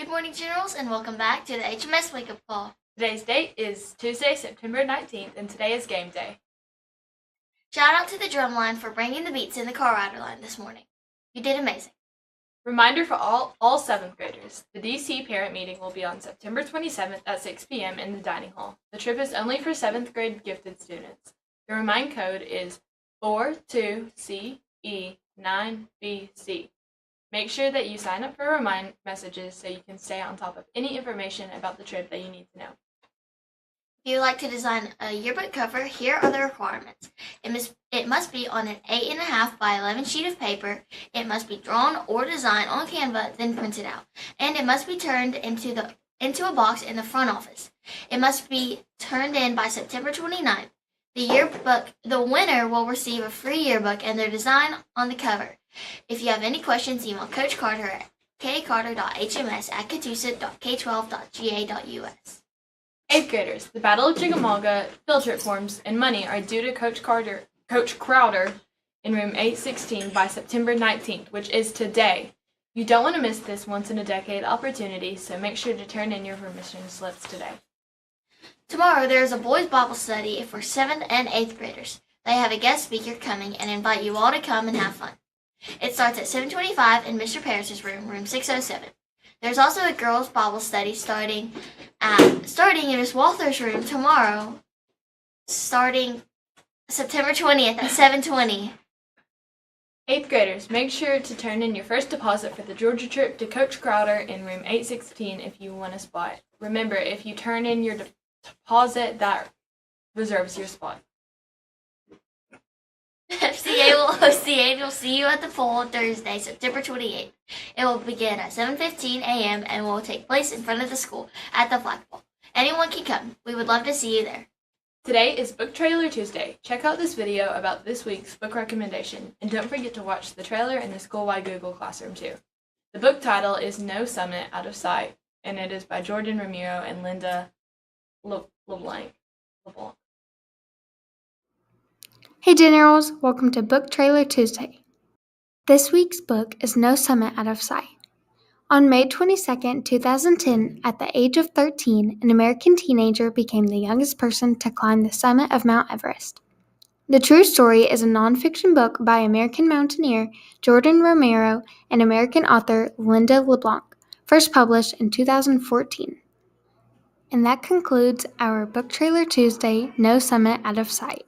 morning, Generals, and welcome back to the HMS Wake Up Call. Today's date is Tuesday, September 19th, and today is game day. Shout out to the Drumline for bringing the beats in the car rider line this morning. You did amazing. Reminder for all 7th graders, the DC parent meeting will be on September 27th at 6 p.m. in the dining hall. The trip is only for 7th grade gifted students. The remind code is 42CE9BC. Make sure that you sign up for remind messages so you can stay on top of any information about the trip that you need to know. If you'd like to design a yearbook cover, here are the requirements. It must be on an 8.5 by 11 sheet of paper. It must be drawn or designed on Canva, then printed out. And it must be turned into a box in the front office. It must be turned in by September 29th. The winner will receive a free yearbook and their design on the cover. If you have any questions, email Coach Carter at kcarter.hms@k12.ga.us. 8th graders, the Battle of Chickamauga, field trip forms, and money are due to Coach Crowder in room 816 by September 19th, which is today. You don't want to miss this once-in-a-decade opportunity, so make sure to turn in your permission slips today. Tomorrow there is a boys' Bible study for 7th and 8th graders. They have a guest speaker coming and invite you all to come and have fun. It starts at 7:25 in Mr. Parrish's room 607. There's also a girls' Bible study starting in Miss Walther's room tomorrow, starting September 20th at 7:20. 8th graders, make sure to turn in your first deposit for the Georgia trip to Coach Crowder in room 816 if you want a spot. Remember, if you turn in your deposit, that reserves your spot. FCA will host the annual See You at the Pool on Thursday, September 28th. It will begin at 7:15 a.m. and will take place in front of the school at the flagpole. Anyone can come. We would love to see you there. Today is Book Trailer Tuesday. Check out this video about this week's book recommendation, and don't forget to watch the trailer in the school-wide Google Classroom too. The book title is No Summit Out of Sight, and it is by Jordan Ramiro and Linda LeBlanc. Hey Generals, welcome to Book Trailer Tuesday. This week's book is No Summit Out of Sight. On May 22, 2010, at the age of 13, an American teenager became the youngest person to climb the summit of Mount Everest. The true story is a nonfiction book by American mountaineer Jordan Romero and American author Linda LeBlanc, first published in 2014. And that concludes our Book Trailer Tuesday, No Summit Out of Sight.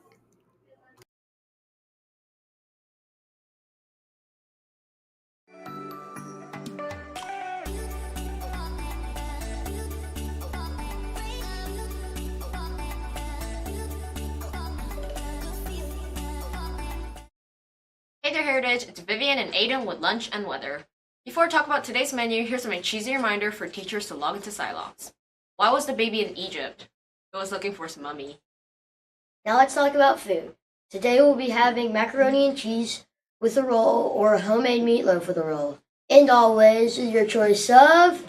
Hey there, Heritage. It's Vivian and Aiden with Lunch and Weather. Before I talk about today's menu, here's a cheesy reminder for teachers to log into Silox. Why was the baby in Egypt? It was looking for its mummy. Now let's talk about food. Today we'll be having macaroni and cheese with a roll or a homemade meatloaf with a roll. And always your choice of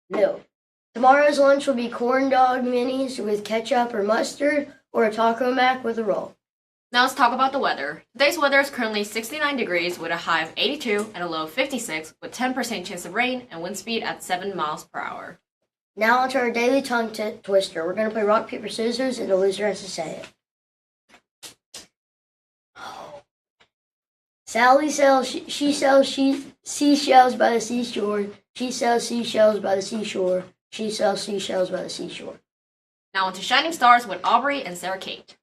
milk. Tomorrow's lunch will be corn dog minis with ketchup or mustard or a taco mac with a roll. Now let's talk about the weather. Today's weather is currently 69 degrees with a high of 82 and a low of 56 with 10% chance of rain and wind speed at 7 miles per hour. Now onto our daily tongue twister. We're going to play rock, paper, scissors, and the loser has to say it. Sally sells, she sells seashells by the seashore. She sells seashells by the seashore. She sells seashells by the seashore. Now on to Shining Stars with Aubrey and Sarah Kate.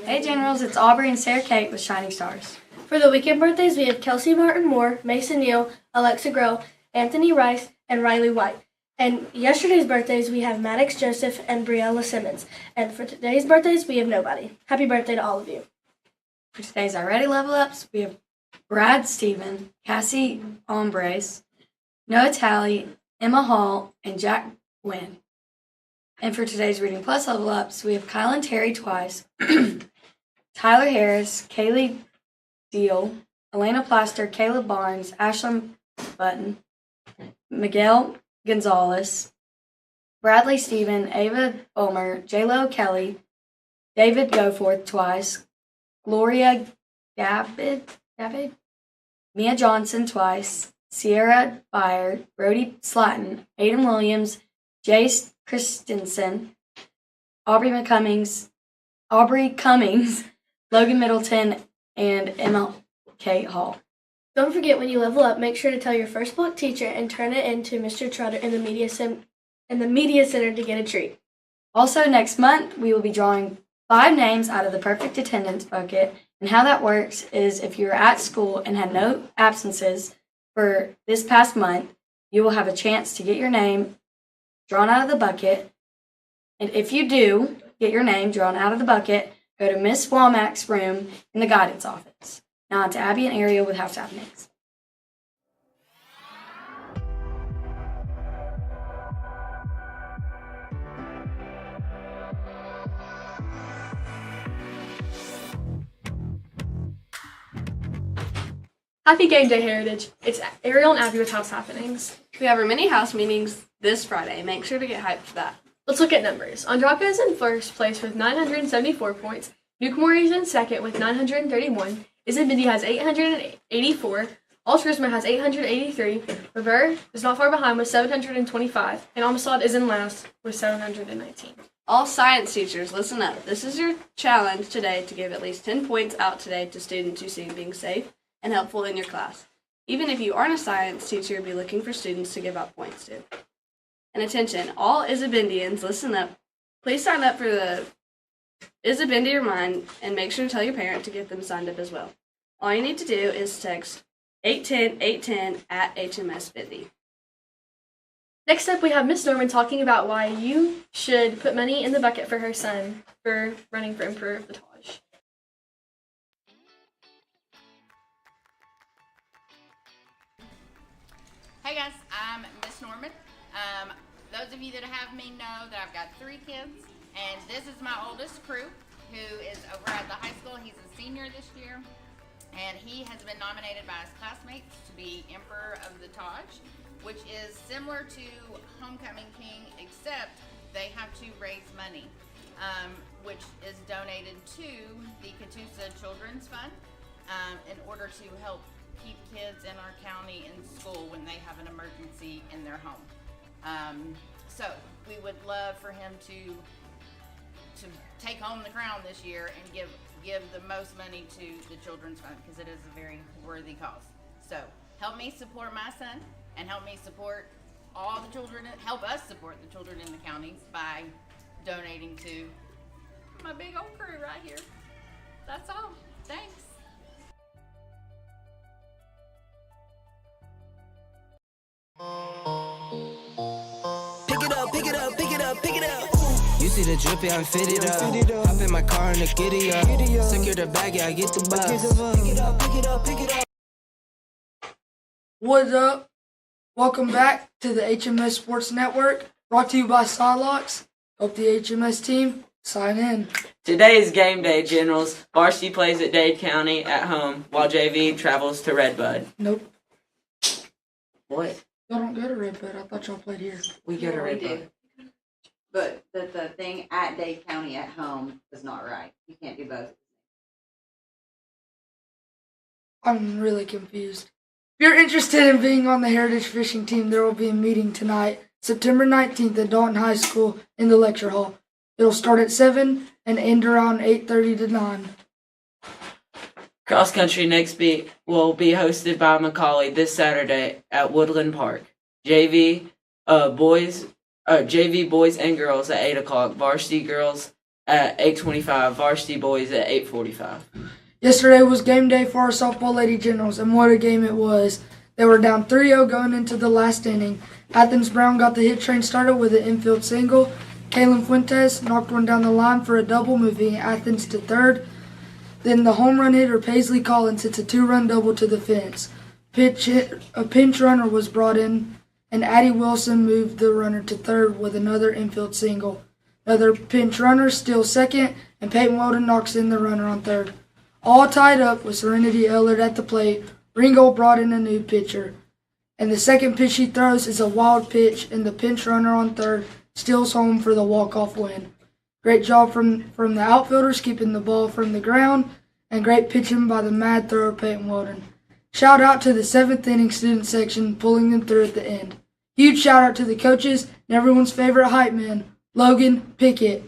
Hey Generals, it's Aubrey and Sarah Kate with Shining Stars. For the weekend birthdays, we have Kelsey Martin Moore, Mason Neal, Alexa Groh, Anthony Rice, and Riley White. And yesterday's birthdays, we have Maddox Joseph and Briella Simmons. And for today's birthdays, we have nobody. Happy birthday to all of you. For today's Already Level Ups, we have Brad Steven, Cassie Ombres, Noah Talley, Emma Hall, and Jack Wynn. And for today's Reading Plus Level Ups, we have Kyle and Terry twice, Tyler Harris, Kaylee Deal, Elena Plaster, Caleb Barnes, Ashlyn Button, Miguel Gonzalez, Bradley Stephen, Ava Ulmer, J-Lo Kelly, David Goforth twice, Gloria Gabbid, Mia Johnson twice, Sierra Byer, Brody Slatton, Aiden Williams, Jace Christensen, Aubrey Cummings, Logan Middleton, and Emma K. Hall. Don't forget, when you level up, make sure to tell your first block teacher and turn it in to Mr. Trotter in the media center to get a treat. Also, next month, we will be drawing 5 names out of the perfect attendance bucket. And how that works is if you're at school and had no absences for this past month, you will have a chance to get your name drawn out of the bucket. And if you do get your name drawn out of the bucket, go to Miss Womack's room in the guidance office. Now on to Abby and Ariel with house happenings. Happy Game Day, Heritage. It's Ariel and Abby with house happenings. We have our mini house meetings this Friday. Make sure to get hyped for that. Let's look at numbers. Androcco is in first place with 974 points. Newcomore is in second with 931. Isabindi has 884. Altruisma has 883. Revere is not far behind with 725. And Amistad is in last with 719. All science teachers, listen up. This is your challenge today to give at least 10 points out today to students you see being safe and helpful in your class. Even if you aren't a science teacher, be looking for students to give out points to. And attention, all Isabindians, listen up. Please sign up for the Isabindi Remind and make sure to tell your parent to get them signed up as well. All you need to do is text 810-810 at HMS Bindi. Next up, we have Miss Norman talking about why you should put money in the bucket for her son for running for Emperor of the Taj. Hey guys, I'm Miss Norman. Those of you that have me know that I've got 3 kids, and this is my oldest crew, who is over at the high school. He's a senior this year, and he has been nominated by his classmates to be Emperor of the Taj, which is similar to Homecoming King, except they have to raise money, which is donated to the Catoosa Children's Fund in order to help keep kids in our county in school when they have an emergency in their home. So we would love for him to take home the crown this year and give the most money to the Children's Fund, because it is a very worthy cause. So help me support my son and help me support all the children, help us support the children in the county by donating to my big old crew right here. That's all. Thanks. Pick it up, pick it up, pick it up, pick it up. You see the drip, yeah, I'm fitted up. Hop in my car and the giddy up. Secure the bag, yeah, I get the bus. Pick it up, pick it up, pick it up. What's up? Welcome back to the HMS Sports Network, brought to you by Silox. Hope the HMS team sign in. Today is game day, Generals. Varsity plays at Dade County at home, while JV travels to Redbud. Nope. What? Y'all don't go to Redbud. I thought y'all played here. We go to Redbud. But the thing at Dade County at home is not right. You can't do both. I'm really confused. If you're interested in being on the Heritage Fishing team, there will be a meeting tonight, September 19th at Dalton High School in the lecture hall. It'll start at 7 and end around 8:30 to 9. Cross country next week will be hosted by Macaulay this Saturday at Woodland Park. JV boys and girls at 8 o'clock. Varsity girls at 8:25. Varsity boys at 8:45. Yesterday was game day for our softball Lady Generals, and what a game it was. They were down 3-0 going into the last inning. Athens Brown got the hit train started with an infield single. Kaylin Fuentes knocked one down the line for a double, moving Athens to third. Then the home run hitter Paisley Collins hits a 2-run double to the fence. A pinch runner was brought in, and Addie Wilson moved the runner to third with another infield single. Another pinch runner steals second, and Peyton Weldon knocks in the runner on third. All tied up with Serenity Ellard at the plate. Ringo brought in a new pitcher, and the second pitch he throws is a wild pitch, and the pinch runner on third steals home for the walk-off win. Great job from the outfielders keeping the ball from the ground, and great pitching by the mad thrower Peyton Weldon. Shout out to the 7th inning student section pulling them through at the end. Huge shout out to the coaches and everyone's favorite hype man, Logan Pickett.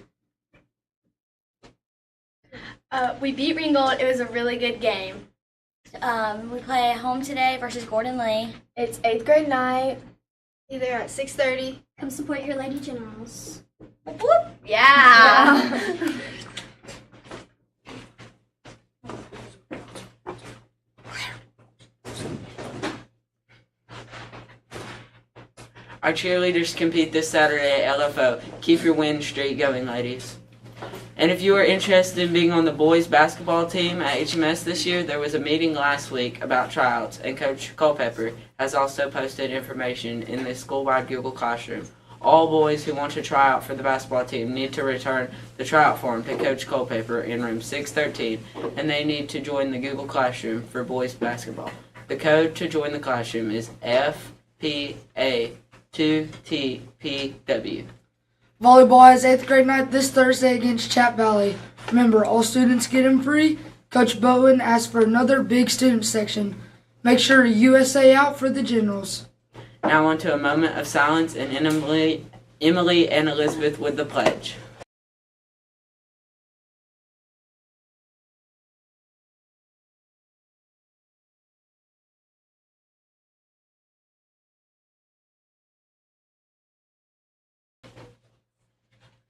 We beat Ringgold. It was a really good game. We play at home today versus Gordon Lee. It's 8th grade night. Either at 6:30. Come support your Lady Generals. Yeah. Our cheerleaders compete this Saturday at LFO. Keep your win streak going, ladies. And if you are interested in being on the boys basketball team at HMS this year, there was a meeting last week about tryouts, and Coach Culpepper has also posted information in the school-wide Google Classroom. All boys who want to try out for the basketball team need to return the tryout form to Coach Culpepper in room 613, and they need to join the Google Classroom for boys basketball. The code to join the classroom is FPA2TPW. Volleyball has 8th grade night this Thursday against Chat Valley. Remember, all students get in free. Coach Bowen asked for another big student section. Make sure to USA out for the Generals. Now on to a moment of silence, and Emily and Elizabeth with the pledge.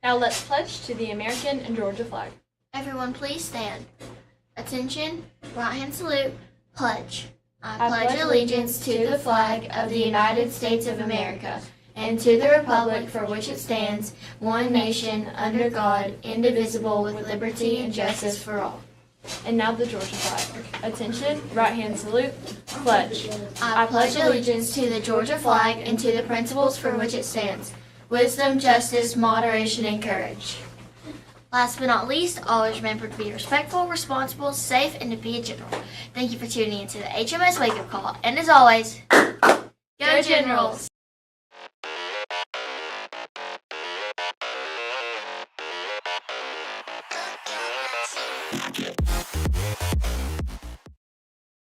Now let's pledge to the American and Georgia flag. Everyone please stand. Attention, right hand salute, pledge. I pledge allegiance to the flag of the United States of America and to the republic for which it stands, one nation, under God, indivisible, with liberty and justice for all. And now the Georgia flag. Attention, right hand salute, pledge. I pledge allegiance to the Georgia flag and to the principles for which it stands, wisdom, justice, moderation, and courage. Last but not least, always remember to be respectful, responsible, safe, and to be a general. Thank you for tuning into the HMS Wake Up Call. And as always, go Generals!